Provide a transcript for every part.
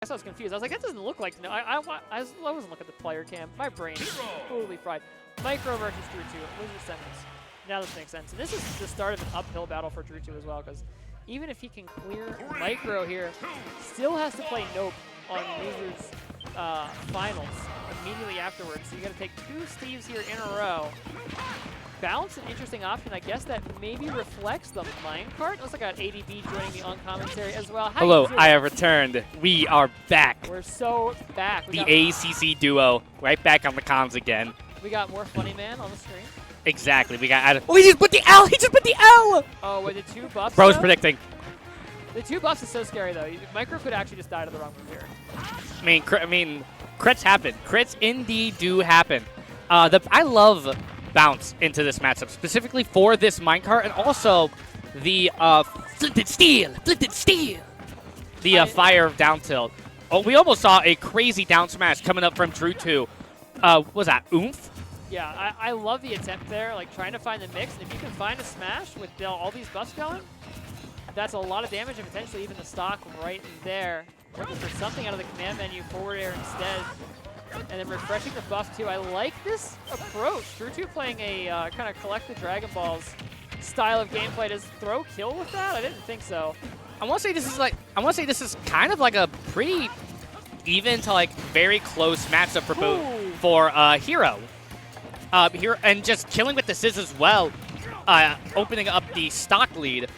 guess I was confused. I was like, that doesn't look like... No, I wasn't looking at the player cam. My brain is totally fried. Micro versus Drewtwo. Lose your sentence. Now this makes sense. And this is the start of an uphill battle for Drewtwo as well, because even if he can clear Micro here, still has to play Nope on losers finals immediately afterwards. So you got to take 2 Steves here in a row. Bounce, an interesting option. I guess that maybe reflects the minecart. Looks like I got ADB joining me on commentary as well. How Hello, I have returned. We are back. We're so back. The ACC duo, right back on the comms again. We got more Funny Man on the screen. Exactly. We got Adam. Oh, he just put the L. He just put the L. Oh, with the 2 buffs. Bro's though? predicting. The 2 buffs is so scary though. Micro could actually just die to the wrong move here. I mean, crits happen. Crits indeed do happen. I love bounce into this matchup, specifically for this minecart, and also the flinted steel. The fire down tilt. Oh, we almost saw a crazy down smash coming up from Drewtwo. What was that, Oomph? Yeah, I love the attempt there, like trying to find the mix. And if you can find a smash with all these buffs going, that's a lot of damage and potentially even the stock right there. Looking for something out of the command menu, forward air instead. And then refreshing the buff too. I like this approach. Drewtwo playing a kind of collect the Dragon Balls style of gameplay. Does throw kill with that? I didn't think so. I want to say this is kind of like a pretty even to like very close matchup for both Hero. Here and just killing with the Sizz as well, opening up the stock lead.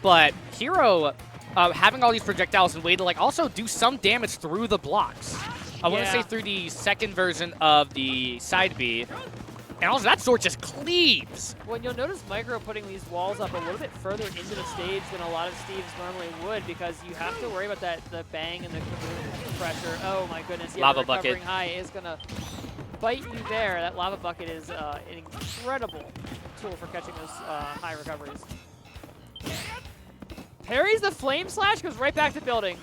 But Hero having all these projectiles and way to like also do some damage through the blocks. I want to say through the second version of the side B. And also that sword just cleaves. Well, you'll notice Micro putting these walls up a little bit further into the stage than a lot of Steves normally would, because you have to worry about the bang and the pressure. Oh my goodness, yeah, Lava the recovering bucket. high is going to bite you there. That lava bucket is an incredible tool for catching those high recoveries. Parries the flame slash, goes right back to building.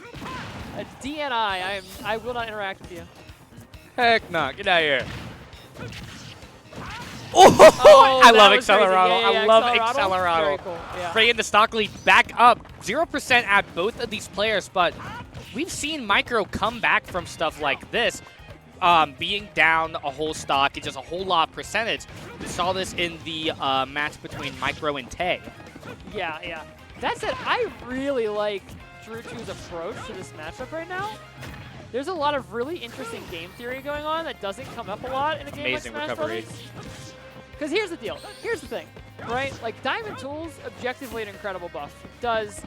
A DNI, I will not interact with you. Heck no, get out of here. Oh, I love Accelerado. Yeah, I love Accelerado. Accelerado. Very cool. Yeah. Bringing the stock lead back up. 0% at both of these players, but we've seen Micro come back from stuff like this, being down a whole stock and just a whole lot of percentage. We saw this in the match between Micro and Tay. Yeah. That said, I really like Drewtwo's approach to this matchup right now. There's a lot of really interesting game theory going on that doesn't come up a lot in a game Amazing like Smash recovery. Brothers. Because here's the deal. Here's the thing, right? Like, Diamond Tools, objectively an incredible buff. Does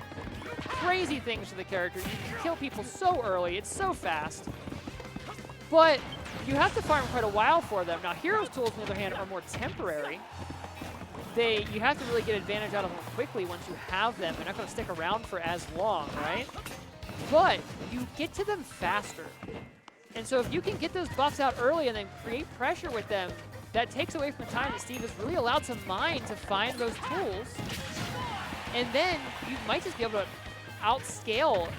crazy things to the character. You can kill people so early. It's so fast. But you have to farm quite a while for them. Now, Hero's Tools, on the other hand, are more temporary. You have to really get advantage out of them quickly once you have them. They're not going to stick around for as long, right? But you get to them faster. And so if you can get those buffs out early and then create pressure with them, that takes away from the time that Steve is really allowed to mine to find those tools. And then you might just be able to outscale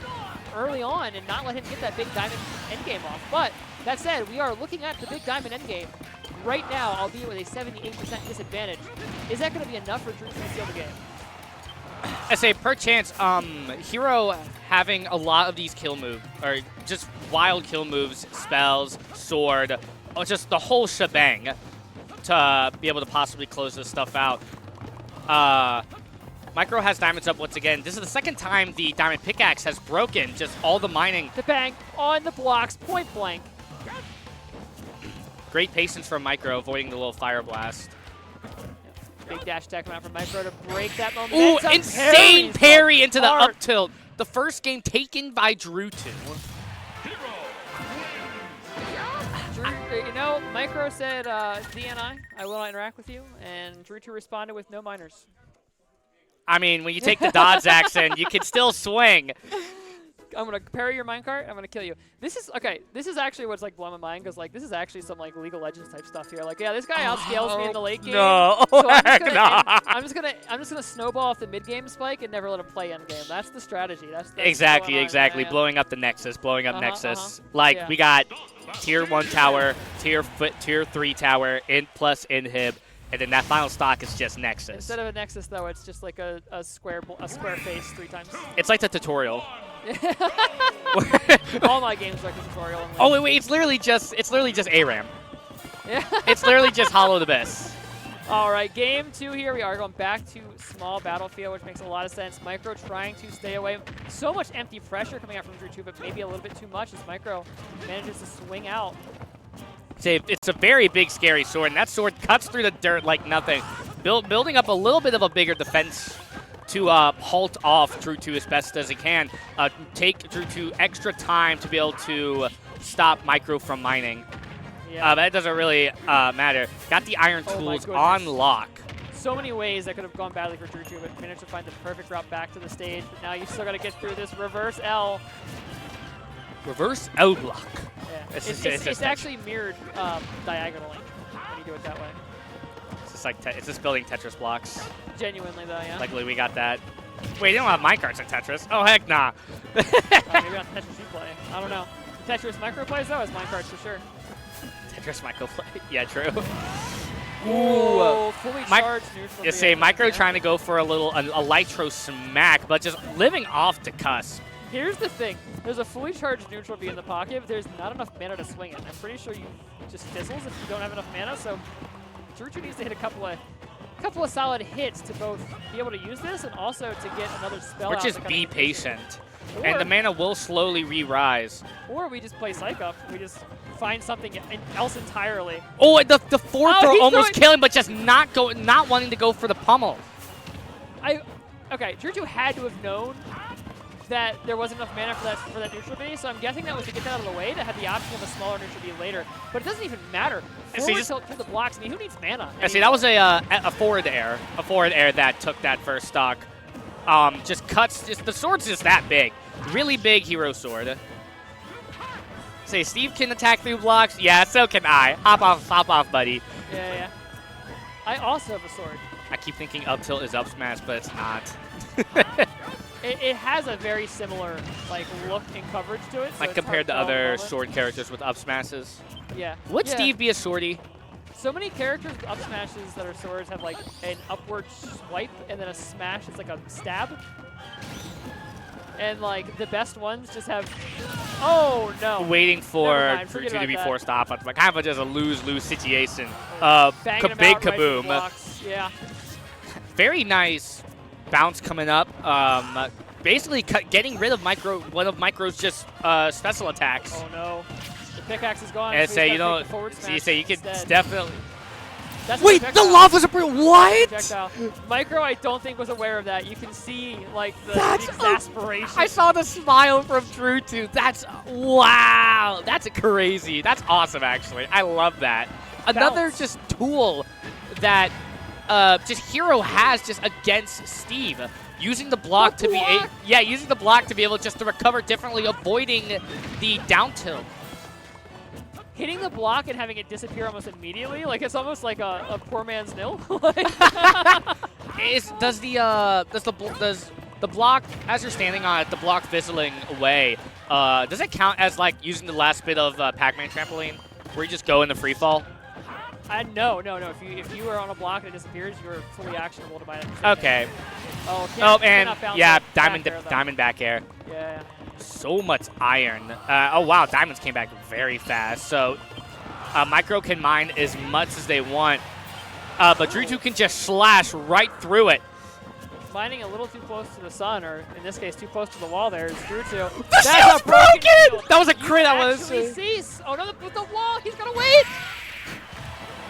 early on and not let him get that big diamond endgame off. But that said, we are looking at the big diamond endgame right now, albeit with a 78% disadvantage. Is that going to be enough for Drew to steal the game? I say per chance, Hero having a lot of these kill moves, or just wild kill moves, spells, sword, or just the whole shebang to be able to possibly close this stuff out. Micro has diamonds up once again. This is the second time the diamond pickaxe has broken, just all the mining. The bang on the blocks, point blank. Great patience from Micro, avoiding the little fire blast. Big dash attack coming out from Micro to break that momentum. Ooh, insane parry into the up tilt. The first game taken by Drewtwo. You know, Micro said, DNI, I will not interact with you, and Drewtwo responded with no minors. I mean, when you take the Dodds accent, you can still swing. I'm going to parry your minecart, I'm going to kill you. This is actually what's like blowing my mind, because like this is actually some like League of Legends type stuff here. Like, yeah, this guy outscales me in the late game. No, so I'm just gonna snowball off the mid game spike and never let him play end game. That's the strategy. That's exactly. Yeah. Blowing up the Nexus, blowing up Nexus. Like we got tier 1 tower, tier 3 tower, plus inhib. And then that final stock is just Nexus. Instead of a Nexus, though, it's just like a square face 3 times. It's like the tutorial. All my games like a tutorial. Oh wait, it's literally just ARAM. Yeah. It's literally just Hollow the Abyss. All right, game 2 here. We are going back to small battlefield, which makes a lot of sense. Micro trying to stay away. So much empty pressure coming out from Drewtwo, but maybe a little bit too much as Micro manages to swing out. It's a very big, scary sword, and that sword cuts through the dirt like nothing. Building up a little bit of a bigger defense to halt off Drewtwo as best as it can. Take Drewtwo extra time to be able to stop Micro from mining. Yeah. But that doesn't really matter. Got the iron tools on lock. So many ways that could have gone badly for Drewtwo, but managed to find the perfect route back to the stage. But now you still got to get through this reverse L. Reverse L block. Yeah. It's actually mirrored diagonally when you do it that way. It's just like it's just building Tetris blocks. Genuinely though, yeah. Luckily we got that. Wait, they don't have minecarts in Tetris. Oh heck nah. Maybe not Tetris you play. I don't know. Tetris Micro plays though has minecarts for sure. Tetris Micro play. Yeah, true. Ooh, fully charged neutral. Yeah, say Micro trying to go for a little Electro smack, but just living off the cusp. Here's the thing. There's a fully charged neutral B in the pocket, but there's not enough mana to swing it. I'm pretty sure you just fizzles if you don't have enough mana, so Drewtwo needs to hit a couple of solid hits to both be able to use this and also to get another spell Or out just to be kind of patient. And the mana will slowly re-rise. Or we just play Psych Up. We just find something else entirely. Oh, the forward throw almost killing, but just not wanting to go for the pummel. Okay, Drewtwo had to have known that there wasn't enough mana for that neutral B, so I'm guessing that was to get that out of the way to have the option of a smaller neutral B later. But it doesn't even matter. Forward tilt through the blocks. I mean, who needs mana? Yeah, see, that was a forward air. A forward air that took that first stock. Just cuts. The sword's just that big. Really big hero sword. Say, Steve can attack through blocks. Yeah, so can I. Hop off, buddy. Yeah. I also have a sword. I keep thinking up tilt is up smash, but it's not. It has a very similar look and coverage to it. So like compared to other sword characters with up smashes. Yeah. Would Steve be a swordie? So many characters with up smashes that are swords have an upward swipe and then a smash. It's like a stab. And the best ones just have. Oh no! Waiting for Drewtwo to be forced off. It's kind of just a lose-lose situation. Big kaboom. Right, yeah. Very nice bounce coming up. Basically getting rid of one of Micro's just special attacks. Oh no! The pickaxe is gone. And so say you can definitely. Wait, the lava's a what? Micro, I don't think was aware of that. You can see the exasperation. I saw the smile from Drewtwo. That's wow. That's crazy. That's awesome, actually. I love that. Another just tool that just Hero has just against Steve. Using the block to using the block to be able just to recover differently, avoiding the down tilt. Hitting the block and having it disappear almost immediately, it's almost like a poor man's nil. Does the block, as you're standing on it, the block fizzling away, does it count as using the last bit of Pac-Man trampoline, where you just go in the free fall? No. If you were on a block and it disappears, you're fully actionable to buy it. Okay. Diamond back air. Yeah. So much iron. Oh wow, diamonds came back very fast. So Micro can mine as much as they want, but Drewtwo can just slash right through it. Mining a little too close to the sun, or in this case, too close to the wall. There is Drewtwo. The shield's broken! That was a crit. Oh no, with the wall, he's gonna wait.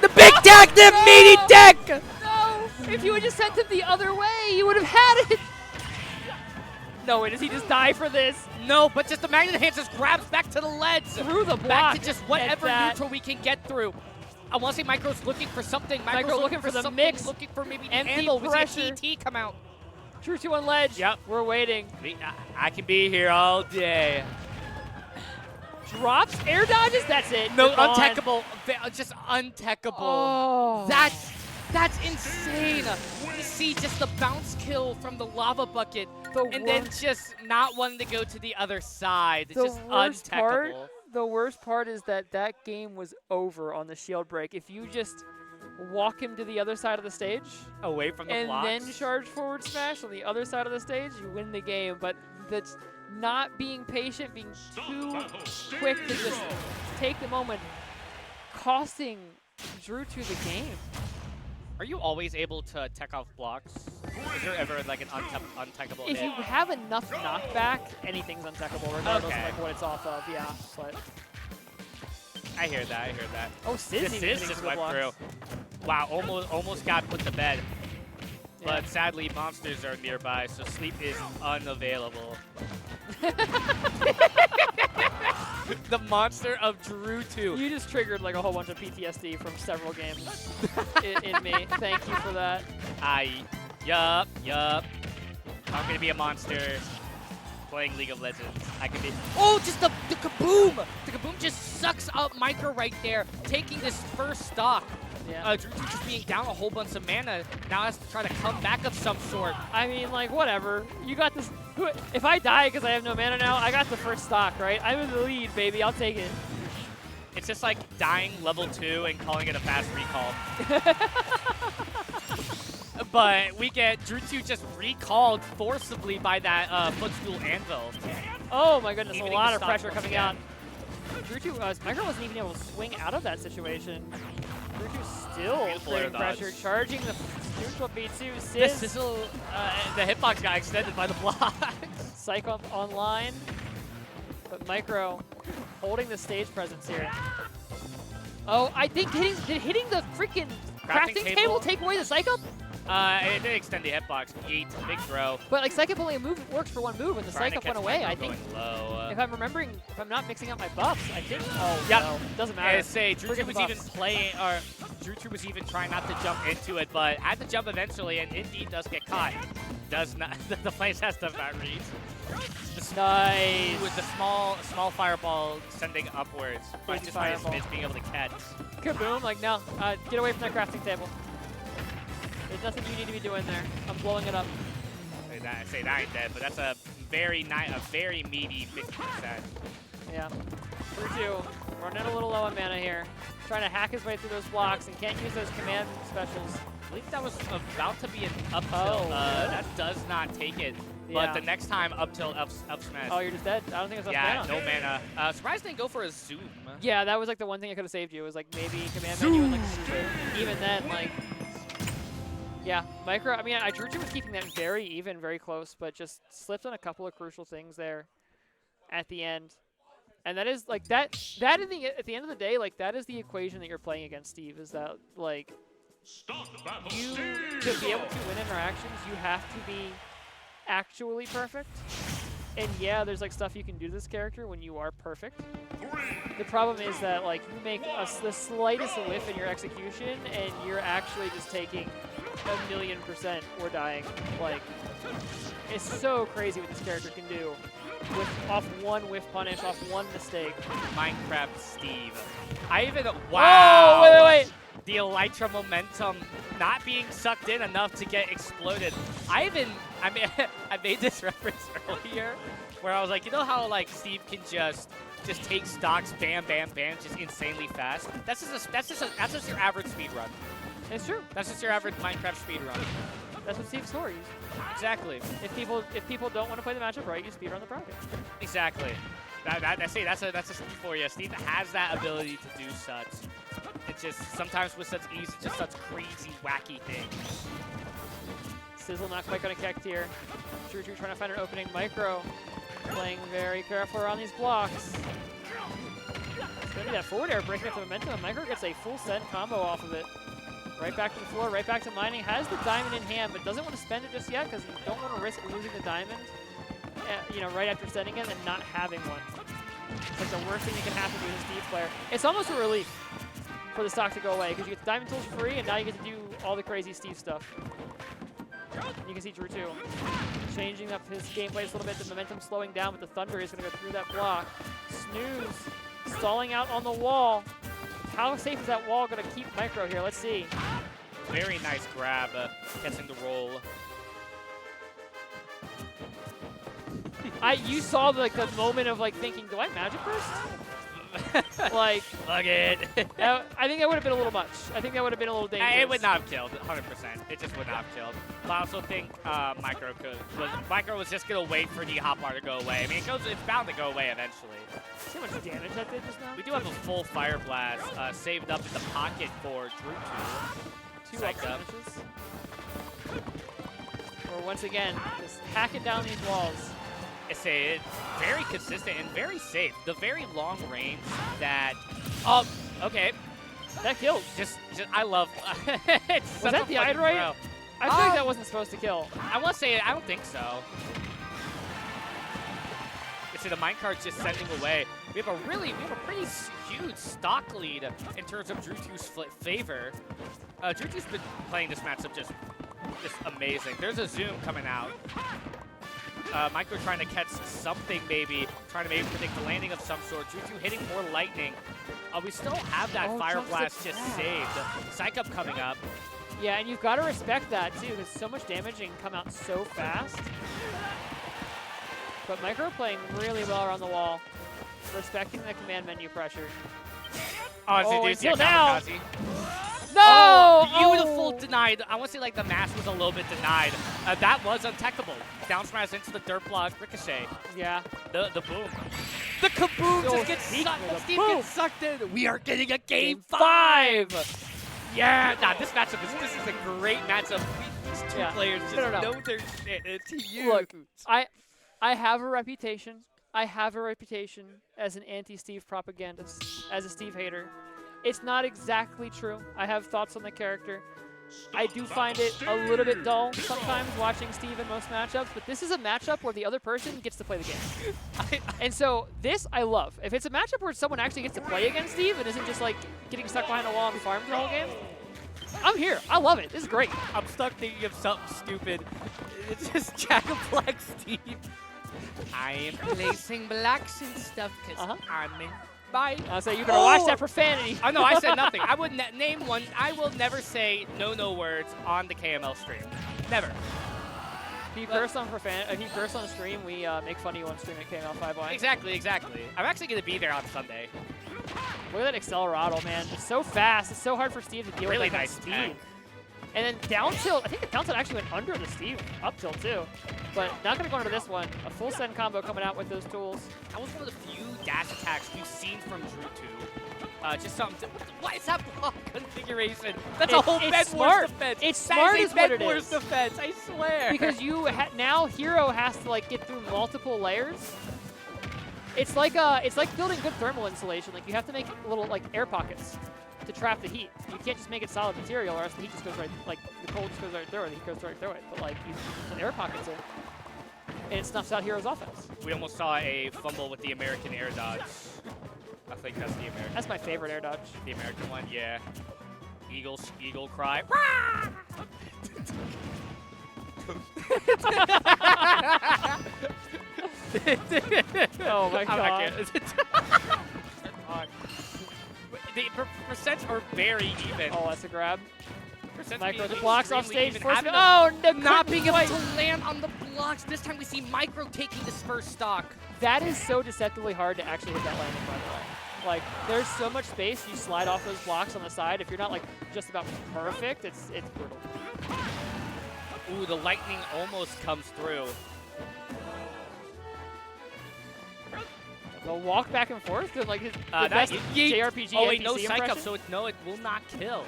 The big deck, the meaty deck. No, if you had just sent it the other way, you would have had it. No, wait, does he just die for this? No, but just the magnet hand just grabs back to the ledge. Through the block. Back to just whatever neutral we can get through. I want to say Micro's looking for something. Micro's looking for the mix. Looking for maybe an empty handle. pressure. We see a TT come out. Drewtwo on ledge. Yep. We're waiting. I can be here all day. Drops, air dodges, that's it. No, untechable. Just untechable. Oh. That's insane. You see just the bounce kill from the lava bucket, then just not wanting to go to the other side. It's just untechable. The worst part is that game was over on the shield break. If you just walk him to the other side of the stage, away from the blocks, and then charge forward smash on the other side of the stage, you win the game. But not being patient, being too quick to just take the moment, costing Drewtwo the game. Are you always able to tech off blocks? Is there ever like an untechable If hit? you have enough knockback, anything's untechable, regardless Okay. of like what it's off of. Yeah, but I hear that. I hear that. oh, Sizz This even is hitting just through the went blocks. through. Wow, almost got put to bed. Yeah. But sadly, monsters are nearby, so sleep is unavailable. The monster of Drewtwo. You just triggered like a whole bunch of PTSD from several games in me. Thank you for that. Yup. I'm gonna be a monster playing League of Legends. I could be. Oh, just the kaboom! The kaboom just sucks up Micro right there, taking this first stock. Yeah. Drewtwo just being down a whole bunch of mana, now has to try to come back of some sort. I mean, like, whatever. You got this. If I die because I have no mana now, I got the first stock, right? I'm in the lead, baby. I'll take it. It's just like dying level 2 and calling it a fast recall. But we get Drewtwo just recalled forcibly by that footstool anvil. Oh my goodness, Evening a lot the of stock pressure once coming again. out. Drewtwo, Micro wasn't even able to swing out of that situation. Drewtwo still Beautiful air creating pressure, dodge. charging the neutral B2. The Sizz, sizzle, the hitbox got extended by the block. Psych up online. But Micro holding the stage presence here. Oh, I think hitting the freaking crafting table take away the Psych up? It did extend the hitbox. Yeet, big throw. But like Psych up only works for one move, and the Trying Psych to up went catch away. Micro I think, going low. if I'm remembering, if I'm not mixing up my buffs, I think. Oh, Yeah. no, doesn't matter. I say Drewtwo Forget was the even buffs. playing, or Drewtwo was even trying not to jump into it, but had to jump eventually, and indeed does get caught. Does not. The flames has does not reach. Nice. With the small fireball sending upwards, but Big just by fireball. Smith being able to catch. Kaboom, like, no, get away from that crafting table. There's nothing you need to be doing there. I'm blowing it up. I say that ain't dead, but that's a very meaty 50%. Yeah. Drewtwo running a little low on mana here. Trying to hack his way through those blocks and can't use those command specials. I believe that was about to be an up tilt. Oh, that does not take it. But Yeah. the next time up tilt, up smash. Oh, you're just dead? I don't think it's enough yeah, mana. no mana. Surprised didn't go for a zoom. Yeah, that was like the one thing that could have saved you. Was like maybe command menu and like even then, like, yeah, Micro. I mean, Drewtwo was keeping that very even, very close, but just slipped on a couple of crucial things there at the end. And that is like that. That at the end of the day, like that is the equation that you're playing against, Steve. Is that like you to be able to win interactions, you have to be actually perfect. And yeah, there's like stuff you can do to this character when you are perfect. The problem is that like you make the slightest whiff in your execution, and you're actually just taking 1,000,000% or dying. Like it's so crazy what this character can do with off one whiff punish, off one mistake. Minecraft Steve. I even wow. Oh, wait. The Elytra momentum not being sucked in enough to get exploded. I made this reference earlier where I was like, you know how like Steve can just take stocks, bam, bam, bam, just insanely fast. That's just your average speed run. It's true. That's just your average Minecraft speed run. That's what Steve's for. Exactly. If people don't want to play the matchup right, you speedrun the bracket. Exactly. That's a Steve for you. Steve has that ability to do such. It's just sometimes with such easy, just such crazy, wacky things. Sizzle not quite going to connect here. Drewtwo trying to find an opening. Micro playing very careful around these blocks. It's going to be that forward air breaking up the momentum, and Micro gets a full send combo off of it. Right back to the floor, right back to mining. Has the diamond in hand, but doesn't want to spend it just yet because you don't want to risk losing the diamond, right after sending it and not having one. It's like the worst thing that can happen to a Steve player. It's almost a relief for the stock to go away because you get the diamond tools free, and now you get to do all the crazy Steve stuff. You can see Drewtwo changing up his gameplay a little bit. The momentum slowing down, but the Thunder is going to go through that block. Snooze stalling out on the wall. How safe is that wall going to keep Micro here? Let's see. Very nice grab, catching the roll. You saw the moment of like thinking, do I Magic Burst? Like, Fuck it. I think that would have been a little much. I think that would have been a little dangerous. It would not have killed, 100%. It just would not have killed. But I also think Micro was just gonna wait for the hotbar to go away. I mean, it's bound to go away eventually. See how much damage that did just now? We do have a full Fire Blast saved up in the pocket for Drewtwo. 2 up finishes. Or once again, just hacking down these walls. It's very consistent and very safe. The very long range that. Oh, okay. That killed. Just I love. Was that the Idroid? I feel like that wasn't supposed to kill. I want to say I don't think so. See, the minecart's just sending away. We have a pretty huge stock lead in terms of Drewtwo's favor. Drewtwo's been playing this matchup just amazing. There's a zoom coming out. Micro trying to catch something, maybe trying to maybe predict the landing of some sort. Drewtwo hitting more lightning. We still have that Fire Blast just saved. Psych Up coming up. Yeah, and you've got to respect that too, because so much damage can come out so fast. But Micro playing really well around the wall, respecting the command menu pressure. Oh, it's still down. No! Oh, beautiful denied. I want to say like the mask was a little bit denied. That was untechable. Down smash into the dirt block ricochet. Yeah. The boom. The kaboom just gets sucked. Steve gets sucked in. We are getting a game 5. Yeah. Nah, this is a great matchup. These two players just know their shit. It's huge. Look, I have a reputation. I have a reputation as an anti-Steve propagandist, as a Steve hater. It's not exactly true. I have thoughts on the character. I do find it a little bit dull sometimes watching Steve in most matchups, but this is a matchup where the other person gets to play the game. And so this I love. If it's a matchup where someone actually gets to play against Steve and isn't just like getting stuck behind a wall and farming the whole game, I'm here. I love it. This is great. I'm stuck thinking of something stupid. It's just Jack of Black Steve. I am placing blocks and stuff because I'm in my... I'll say you better watch that profanity. Oh, no, I said nothing. I would name one. I will never say no words on the KML stream. Never. If you curse on the stream, we make fun of you on stream at KML 5Y. Exactly. I'm actually going to be there on Sunday. Look at that Accelerado, man. It's so fast. It's so hard for Steve to deal with that speed. Tech. And then down tilt, I think the down tilt actually went under the Steve up tilt too. But not going to go into this one. A full send combo coming out with those tools. That was one of the few dash attacks we've seen from Drewtwo. Just something. What is that block configuration? That's a whole Bed Wars defense. It's smart is what it is. Bed Wars defense, I swear. Because you now Hero has to like get through multiple layers. It's like building good thermal insulation. Like you have to make little like air pockets to trap the heat. You can't just make it solid material, or else the heat just goes right, like the cold just goes right through it, the heat goes right through it. But like you put air pockets in, and it snuffs out Hero's offense. We almost saw a fumble with the American air dodge. I think that's the American. That's my favorite air dodge. The American one, yeah. Eagle cry. Oh my god. The percents are very even. Oh, that's a grab. Micro the the blocks off stage. Oh, not being able to land on the blocks. This time we see Micro taking the first stock. That is so deceptively hard to actually hit that landing, by the way. Like, there's so much space. You slide off those blocks on the side. If you're not like just about perfect, it's brutal. Ooh, the lightning almost comes through. They'll walk back and forth doing like his best JRPG. Oh wait, no NPC psych up, impression. so it will not kill.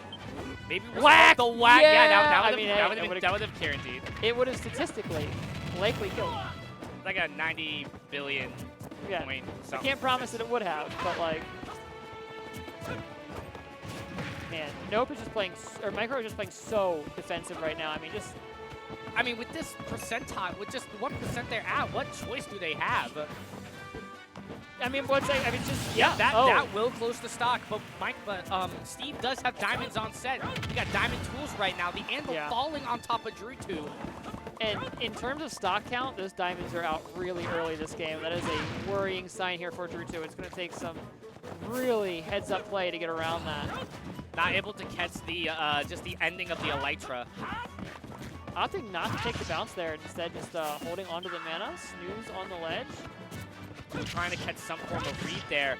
Maybe whack! The whack. Yeah, that would have guaranteed. It would have statistically likely killed. Like a 90 billion point. I can't promise that it would have, but like, man, Nope is just playing, or Micro is just playing so defensive right now. I mean, with this percentile, with just what percent they're at, what choice do they have? That will close the stock, but Steve does have diamonds on set. We got diamond tools right now. The anvil falling on top of Drewtwo. And in terms of stock count, those diamonds are out really early this game. That is a worrying sign here for Drewtwo. It's going to take some really heads-up play to get around that. Not able to catch the just the ending of the Elytra. Opting not to take the bounce there, instead just holding onto the mana, snooze on the ledge. Drewtwo trying to catch some form of read there.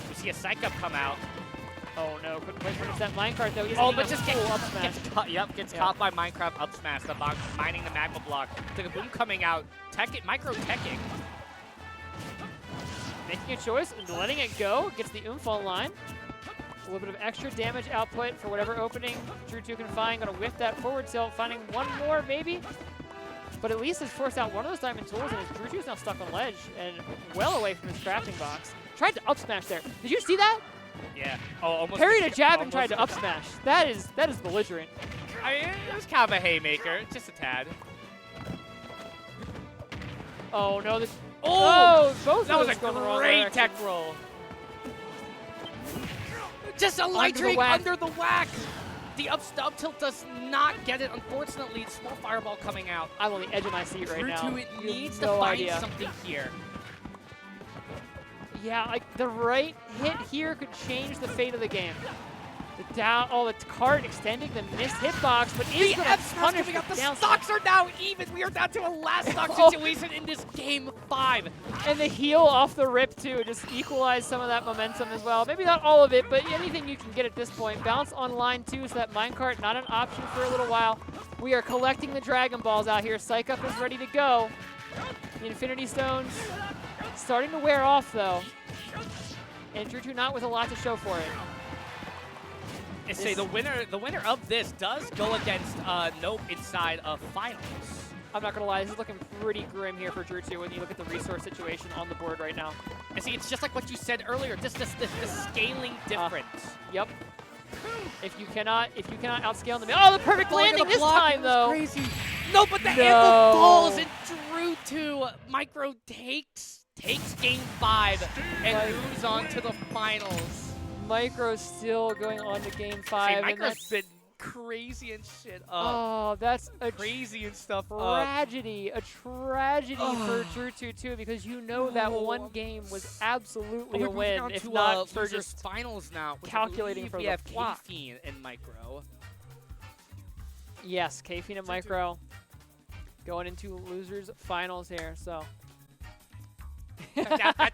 We see a Psych Up come out. Oh no, couldn't quite finish that minecart though. Oh, but just up smash. gets caught by Minecraft up smash. The box mining the magma block. The boom coming out. Micro teching. Making a choice and letting it go. Gets the oomph online. A little bit of extra damage output for whatever opening Drewtwo can find. Gonna whiff that forward tilt, finding one more maybe. But at least has forced out one of those diamond tools, and Drewtwo's now stuck on ledge and well away from his crafting box. Tried to up smash there. Did you see that? Yeah. Oh, almost. Parried a jab and tried to up smash. That is belligerent. I mean, it was kind of a haymaker, just a tad. Oh no! Oh, both that of was those going the a wrong great direction. tech roll. Just a light drink under the whack. The up tilt does not get it. Unfortunately, small fireball coming out. I'm on the edge of my seat right now. Drewtwo needs no to find idea. something here. Yeah, like the right hit here could change the fate of the game. The down, oh, the card extending the missed hitbox, but is going to punish coming out. The down stocks are now even. We are down to a last stock situation in this game 5. And the heal off the rip too, just equalize some of that momentum as well. Maybe not all of it, but anything you can get at this point. Bounce on line 2, so that minecart not an option for a little while. We are collecting the Dragon Balls out here. Psych Up is ready to go. The Infinity Stones starting to wear off though. And Drewtwo not with a lot to show for it. I say the winner of this does go against Nope inside of finals. I'm not gonna lie, this is looking pretty grim here for Drewtwo when you look at the resource situation on the board right now. I see, it's just like what you said earlier, just the scaling difference. Yep. If you cannot outscale them. Oh, the perfect landing this time though. Crazy. No, but the anvil falls and Drewtwo Micro takes game 5 and moves on to the finals. Micro's still going on to game 5. Micro's been crazy and shit up. Oh, that's a crazy and stuff tragedy. A tragedy for Drewtwo too, because you know that one game was absolutely a win, if not for just finals now. Calculating for the flop. K-Fiend and Micro. Yes, K-Fiend and Micro going into losers finals here. So that